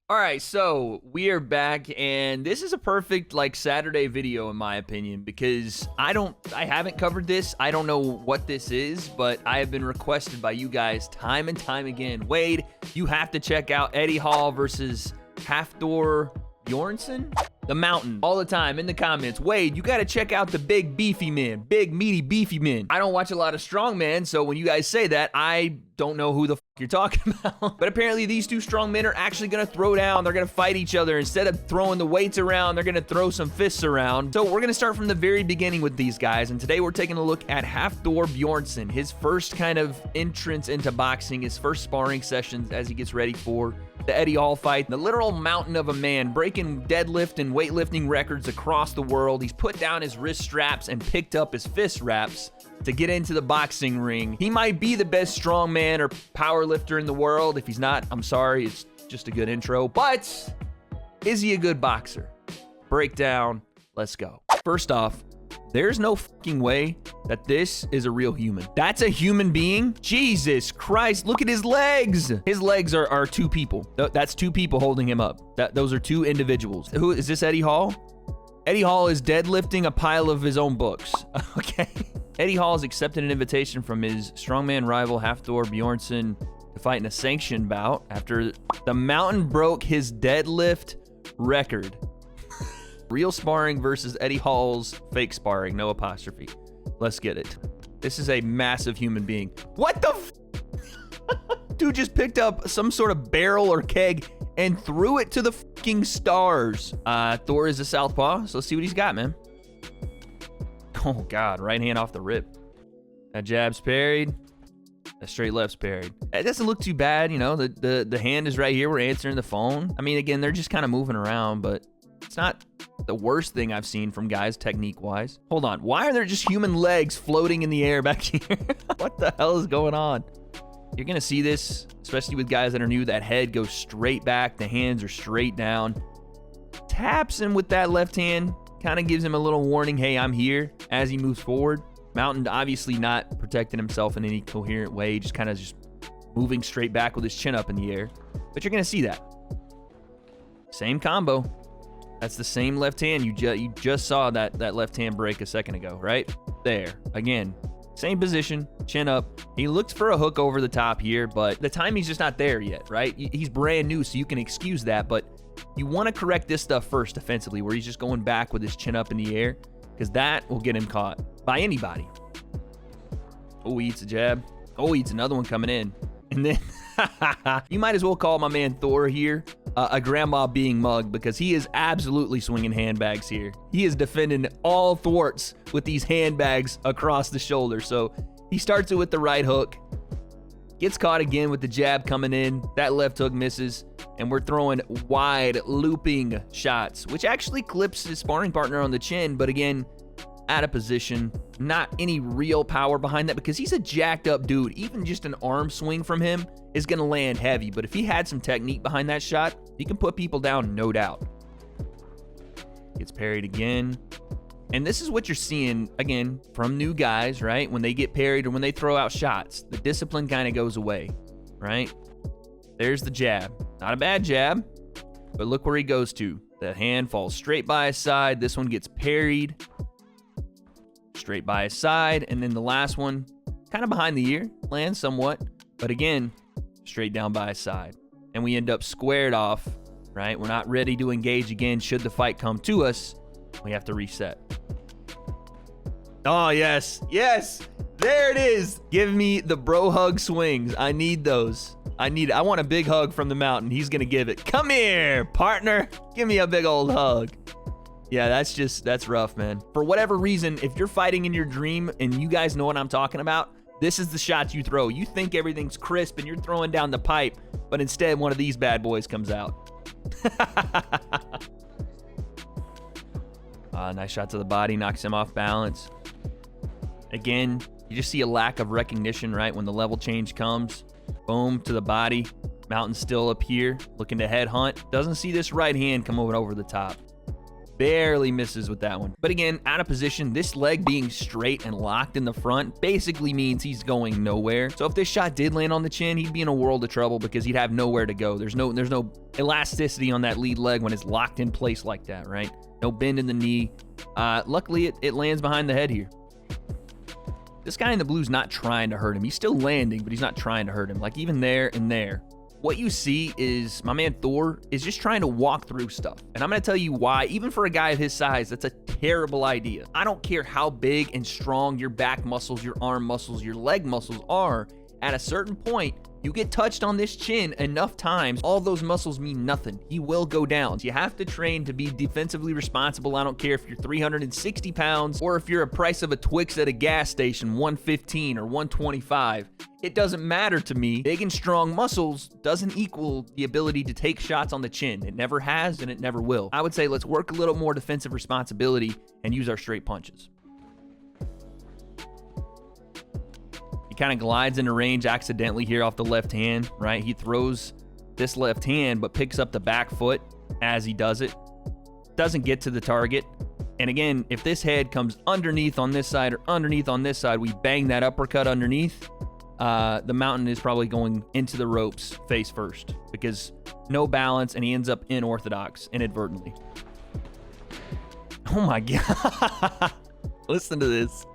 All right, so we are back, and this is a perfect like Saturday video in my opinion because I haven't covered this. I don't know what this is, but I have been requested by you guys time and time again. Wade, you have to check out Eddie Hall versus Hafþór Bjornsson, the Mountain, all the time in the comments. Wade, you got to check out the big beefy men, big meaty beefy men. I don't watch a lot of strongmen, so when you guys say that, I don't know who the you're talking about. But apparently these two strong men are actually gonna throw down. They're gonna fight each other. Instead of throwing the weights around, they're gonna throw some fists around. So we're gonna start from the very beginning with these guys, and today we're taking a look at Hafþór Bjornsson, his first kind of entrance into boxing, his first sparring sessions as he gets ready for the Eddie Hall fight. The literal mountain of a man, breaking deadlift and weightlifting records across the world. He's put down his wrist straps and picked up his fist wraps to get into the boxing ring. He might be the best strongman or power lifter in the world. If he's not, I'm sorry, it's just a good intro. But is he a good boxer? Breakdown, let's go. First off, there's no fucking way that this is a real human. That's a human being? Jesus Christ, look at his legs. His legs are two people. That's two people holding him up. Those are two individuals. Who is this? Eddie Hall? Eddie Hall is deadlifting a pile of his own books. Okay. Eddie Hall has accepted an invitation from his strongman rival Hafþór Björnsson to fight in a sanctioned bout after the Mountain broke his deadlift record. Real sparring versus Eddie Hall's fake sparring, no apostrophe. Let's get it. This is a massive human being. What the f? Dude just picked up some sort of barrel or keg and threw it to the fucking stars. Thor is a southpaw, so let's see what he's got, man. Oh, God. Right hand off the rip. That jab's parried. That straight left's parried. It doesn't look too bad, you know. The hand is right here. We're answering the phone. I mean, again, they're just kind of moving around, but it's not the worst thing I've seen from guys technique-wise. Hold on. Why are there just human legs floating in the air back here? What the hell is going on? You're going to see this, especially with guys that are new. That head goes straight back. The hands are straight down. Taps him with that left hand. Kind of gives him a little warning, hey, I'm here, as he moves forward. Mountain obviously not protecting himself in any coherent way, just kind of just moving straight back with his chin up in the air. But you're going to see that. Same combo. That's the same left hand. You just saw that left hand break a second ago, right? There. Again, same position, chin up. He looks for a hook over the top here, but the timing's just not there yet, right? He's brand new, so you can excuse that, but you want to correct this stuff first defensively, where he's just going back with his chin up in the air, because that will get him caught by anybody. Oh, he eats a jab. Oh, he eats another one coming in. And then you might as well call my man Thor here a grandma being mugged, because he is absolutely swinging handbags here. He is defending all thwarts with these handbags across the shoulder. So he starts it with the right hook. Gets caught again with the jab coming in. That left hook misses. And we're throwing wide looping shots, which actually clips his sparring partner on the chin. But again, out of position. Not any real power behind that, because he's a jacked up dude. Even just an arm swing from him is going to land heavy. But if he had some technique behind that shot, he can put people down, no doubt. Gets parried again. And this is what you're seeing, again, from new guys, right? When they get parried or when they throw out shots, the discipline kind of goes away, right? There's the jab. Not a bad jab, but look where he goes to. The hand falls straight by his side. This one gets parried. Straight by his side. And then the last one, kind of behind the ear, lands somewhat. But again, straight down by his side. And we end up squared off, right? We're not ready to engage again should the fight come to us. We have to reset. Oh, yes. Yes. There it is. Give me the bro hug swings. I need those. I want a big hug from the Mountain. He's going to give it. Come here, partner. Give me a big old hug. Yeah, that's rough, man. For whatever reason, if you're fighting in your dream and you guys know what I'm talking about, this is the shots you throw. You think everything's crisp and you're throwing down the pipe, but instead one of these bad boys comes out. Nice shot to the body, knocks him off balance. Again, you just see a lack of recognition, right? When the level change comes. Boom, to the body. Mountain's still up here, looking to headhunt. Doesn't see this right hand come over the top. Barely misses with that one. But again, out of position, this leg being straight and locked in the front basically means he's going nowhere. So if this shot did land on the chin, he'd be in a world of trouble because he'd have nowhere to go. There's no elasticity on that lead leg when it's locked in place like that, right? No bend in the knee. Luckily, it lands behind the head here. This guy in the blue's not trying to hurt him. He's still landing, but he's not trying to hurt him. Like even there and there. What you see is my man Thor is just trying to walk through stuff. And I'm going to tell you why, even for a guy of his size, that's a terrible idea. I don't care how big and strong your back muscles, your arm muscles, your leg muscles are. At a certain point, you get touched on this chin enough times, all those muscles mean nothing. He will go down. You have to train to be defensively responsible. I don't care if you're 360 pounds or if you're a price of a Twix at a gas station, 115 or 125. It doesn't matter to me. Big and strong muscles doesn't equal the ability to take shots on the chin. It never has and it never will. I would say let's work a little more defensive responsibility and use our straight punches. He kind of glides into range accidentally here off the left hand, right? He throws this left hand, but picks up the back foot as he does it. Doesn't get to the target. And again, if this head comes underneath on this side or underneath on this side, we bang that uppercut underneath. The mountain is probably going into the ropes face first because no balance, and he ends up unorthodox inadvertently. Oh my God. Listen to this.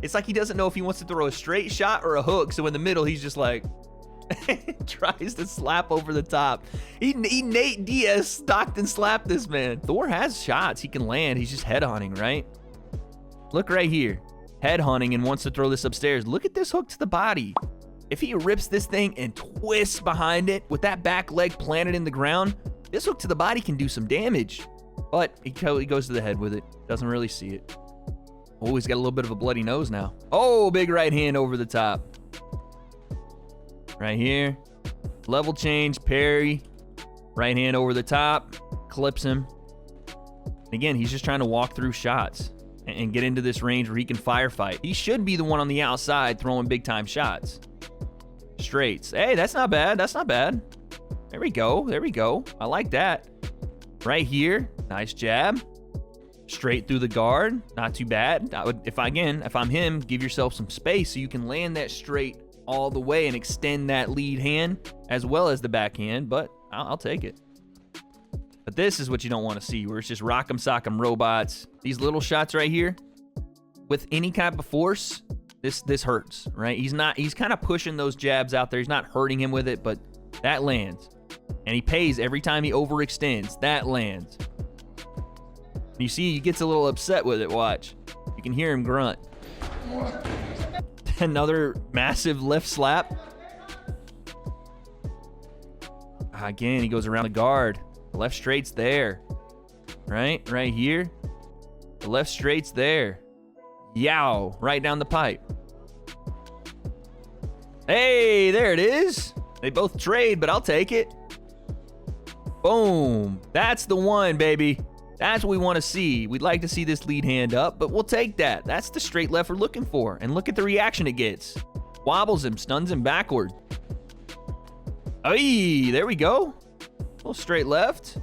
It's like he doesn't know if he wants to throw a straight shot or a hook. So in the middle, he's just like, tries to slap over the top. He Nate Diaz stocked and slapped this man. Thor has shots he can land. He's just head hunting, right? Look right here. Head hunting and wants to throw this upstairs. Look at this hook to the body. If he rips this thing and twists behind it with that back leg planted in the ground, this hook to the body can do some damage. But he goes to the head with it. Doesn't really see it. Oh, he's got a little bit of a bloody nose now. Oh, big right hand over the top. Right here. Level change, parry. Right hand over the top. Clips him. Again, he's just trying to walk through shots and get into this range where he can firefight. He should be the one on the outside throwing big-time shots. Straights. Hey, that's not bad. That's not bad. There we go. There we go. I like that. Right here. Nice jab. Straight through the guard. Not too bad. I would, if I'm him, give yourself some space so you can land that straight all the way and extend that lead hand as well as the backhand, but I'll take it. But this is what you don't want to see, where it's just rock'em sock'em robots. These little shots right here, with any type of force, this hurts, right? He's kind of pushing those jabs out there. He's not hurting him with it, but that lands. And he pays every time he overextends. That lands. You see, he gets a little upset with it, watch. You can hear him grunt. Another massive left slap. Again, he goes around the guard. The left straight's there. Right here. The left straight's there. Yow, right down the pipe. Hey, there it is. They both trade, but I'll take it. Boom. That's the one, baby. That's what we want to see. We'd like to see this lead hand up, but we'll take that. That's the straight left we're looking for. And look at the reaction it gets. Wobbles him, stuns him backward. Hey, there we go. A little straight left.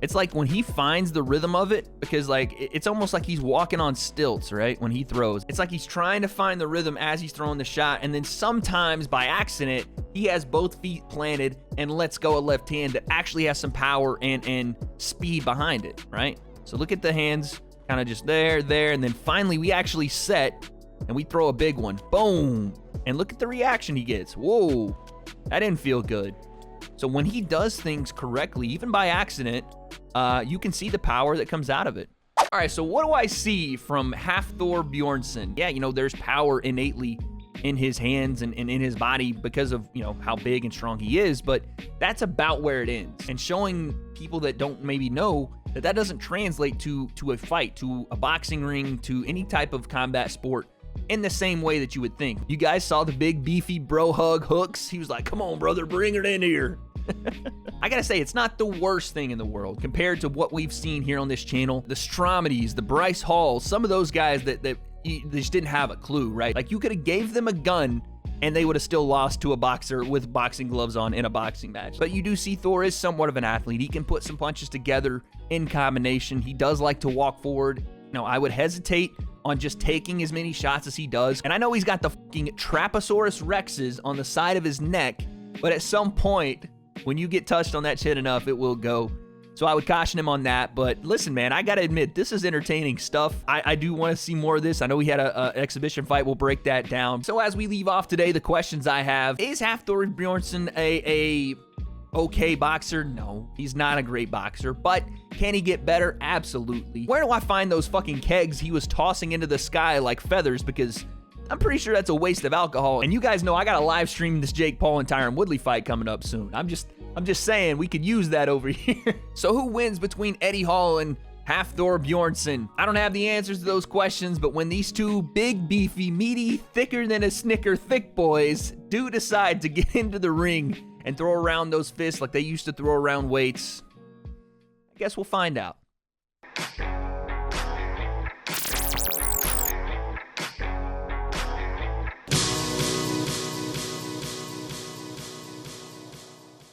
It's like when he finds the rhythm of it, because like it's almost like he's walking on stilts, right? When he throws, it's like he's trying to find the rhythm as he's throwing the shot, and then sometimes by accident he has both feet planted and lets go a left hand that actually has some power and speed behind it, right? So look at the hands, kind of just there, and then finally we actually set and we throw a big one. Boom! And look at the reaction he gets. Whoa, that didn't feel good. So when he does things correctly, even by accident, you can see the power that comes out of it. All right, so what do I see from Hafþór Björnsson? Yeah, you know, there's power innately in his hands and in his body because of, you know, how big and strong he is, but that's about where it ends. And showing people that don't maybe know that doesn't translate to a fight, to a boxing ring, to any type of combat sport in the same way that you would think. You guys saw the big beefy bro hug hooks? He was like, come on, brother, bring it in here. I gotta say, it's not the worst thing in the world compared to what we've seen here on this channel. The Stromedies, the Bryce Halls, some of those guys that they just didn't have a clue, right? Like, you could have gave them a gun and they would have still lost to a boxer with boxing gloves on in a boxing match. But you do see Thor is somewhat of an athlete. He can put some punches together in combination. He does like to walk forward. Now, I would hesitate on just taking as many shots as he does. And I know he's got the fucking Traposaurus Rexes on the side of his neck, but at some point, when you get touched on that chin enough, it will go. So I would caution him on that. But listen, man, I got to admit, this is entertaining stuff. I do want to see more of this. I know we had an exhibition fight. We'll break that down. So as we leave off today, the questions I have, is Hafþór Björnsson a okay boxer? No, he's not a great boxer, but can he get better? Absolutely. Where do I find those fucking kegs he was tossing into the sky like feathers? Because I'm pretty sure that's a waste of alcohol. And you guys know I got to live stream this Jake Paul and Tyron Woodley fight coming up soon. I'm just saying we could use that over here. So who wins between Eddie Hall and Hafþór Björnsson? I don't have the answers to those questions, but when these two big, beefy, meaty, thicker than a Snicker thick boys do decide to get into the ring and throw around those fists like they used to throw around weights, I guess we'll find out.